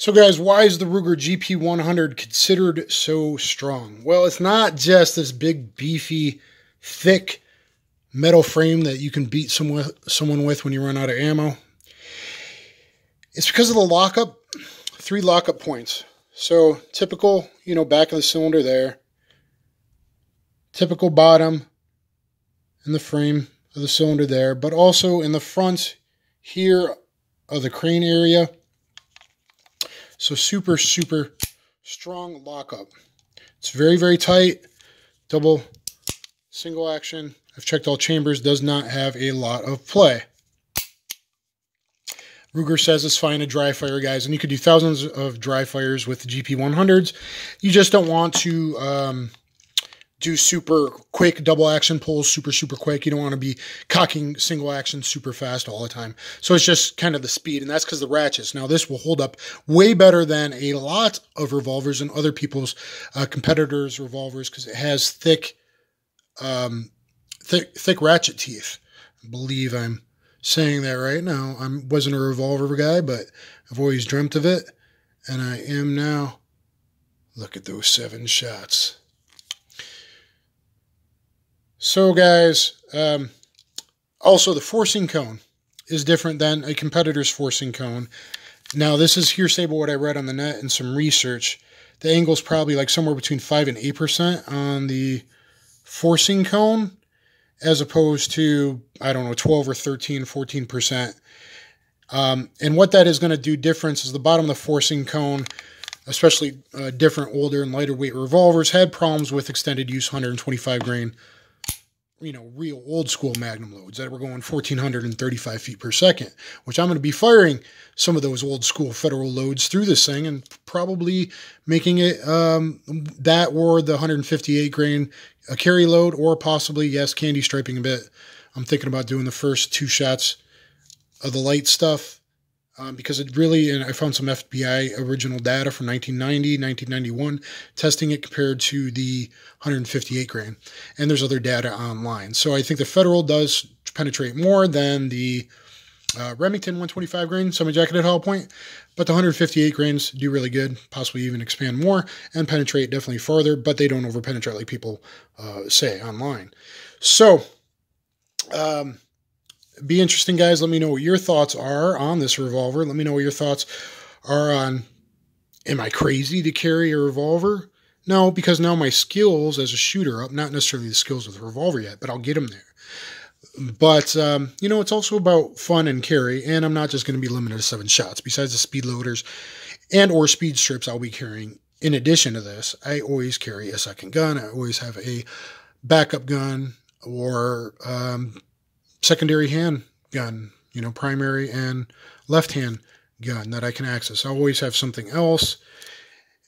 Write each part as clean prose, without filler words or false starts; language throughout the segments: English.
So guys, why is the Ruger GP100 considered so strong? Well, it's not just this big, beefy, thick metal frame that you can beat someone with when you run out of ammo. It's because of the lockup, 3 lockup points. So typical, back of the cylinder there. Typical bottom in the frame of the cylinder there, but also in the front here of the crane area. So super, super strong lockup. It's very, very tight. Double, single action. I've checked all chambers. Does not have a lot of play. Ruger says it's fine to dry fire, guys. And you could do thousands of dry fires with the GP100s. You just don't want to do super quick double action pulls, super, super quick. You don't want to be cocking single action super fast all the time. So it's just kind of the speed, and that's because the ratchets. Now this will hold up way better than a lot of revolvers and other people's competitors' revolvers because it has thick ratchet teeth. I believe I'm saying that right now. I wasn't a revolver guy, but I've always dreamt of it, and I am now. Look at those 7 shots. So guys, also the forcing cone is different than a competitor's forcing cone. Now this is hearsay, but what I read on the net and some research, the angle is probably like somewhere between 5 and 8% on the forcing cone, as opposed to, I don't know, 12 or 13, 14%. And what that is going to do difference is the bottom of the forcing cone, especially different older and lighter weight revolvers, had problems with extended use 125 grain. Real old school magnum loads that were going 1,435 feet per second, which I'm going to be firing some of those old school federal loads through this thing and probably making it that or the 158 grain a carry load, or possibly, yes, candy striping a bit. I'm thinking about doing the first 2 shots of the light stuff because it really, and I found some FBI original data from 1990, 1991, testing it compared to the 158 grain. And there's other data online. So I think the Federal does penetrate more than the Remington 125 grain semi-jacketed hollow point, but the 158 grains do really good, possibly even expand more and penetrate definitely farther, but they don't over-penetrate like people say online. So, be interesting, guys. Let me know what your thoughts are on this revolver. Let me know what your thoughts are on, am I crazy to carry a revolver? No, because now my skills as a shooter up, not necessarily the skills with a revolver yet, but I'll get them there. But, it's also about fun and carry, and I'm not just going to be limited to 7 shots. Besides the speed loaders and or speed strips I'll be carrying, in addition to this, I always carry a second gun. I always have a backup gun or secondary hand gun, primary and left hand gun that I can access. I always have something else.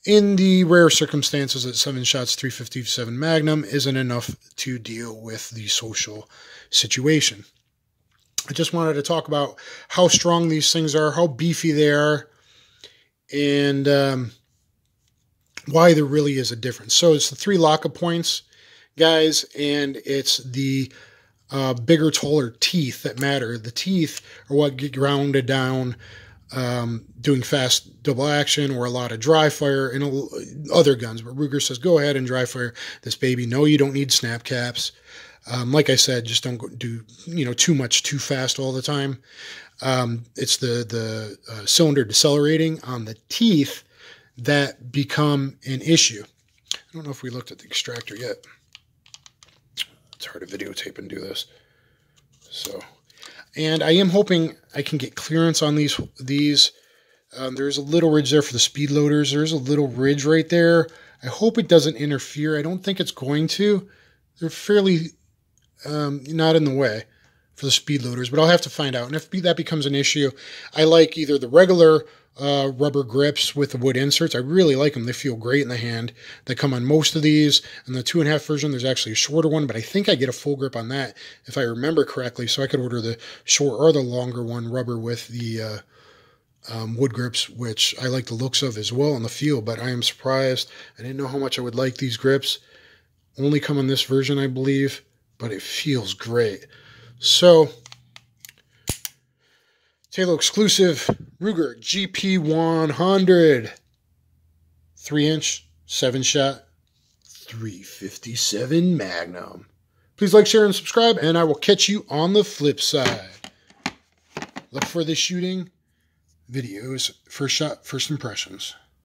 In the rare circumstances that 7 shots 357 Magnum isn't enough to deal with the social situation. I just wanted to talk about how strong these things are, how beefy they are, and why there really is a difference. So it's the 3 lockup points, guys, and it's the bigger, taller teeth that matter. The teeth are what get grounded down doing fast double action or a lot of dry fire and other guns. But Ruger says, go ahead and dry fire this baby. No, you don't need snap caps. Like I said, just don't do too much too fast all the time. It's the cylinder decelerating on the teeth that become an issue. I don't know if we looked at the extractor yet. It's hard to videotape and do this. So, and I am hoping I can get clearance on these. There's a little ridge there for the speed loaders. There's a little ridge right there. I hope it doesn't interfere. I don't think it's going to. They're fairly not in the way for the speed loaders, but I'll have to find out. And if that becomes an issue, I like either the regular rubber grips with the wood inserts. I really like them. They feel great in the hand. They come on most of these. And the 2.5 version, there's actually a shorter one, but I think I get a full grip on that if I remember correctly. So I could order the short or the longer one, rubber with the wood grips, which I like the looks of as well in the feel, but I am surprised. I didn't know how much I would like these grips. Only come in this version, I believe, but it feels great. So Taylor exclusive Ruger GP100 3-inch 7-shot 357 Magnum. Please like, share, and subscribe, and I will catch you on the flip side. Look for the shooting videos, first shot, first impressions.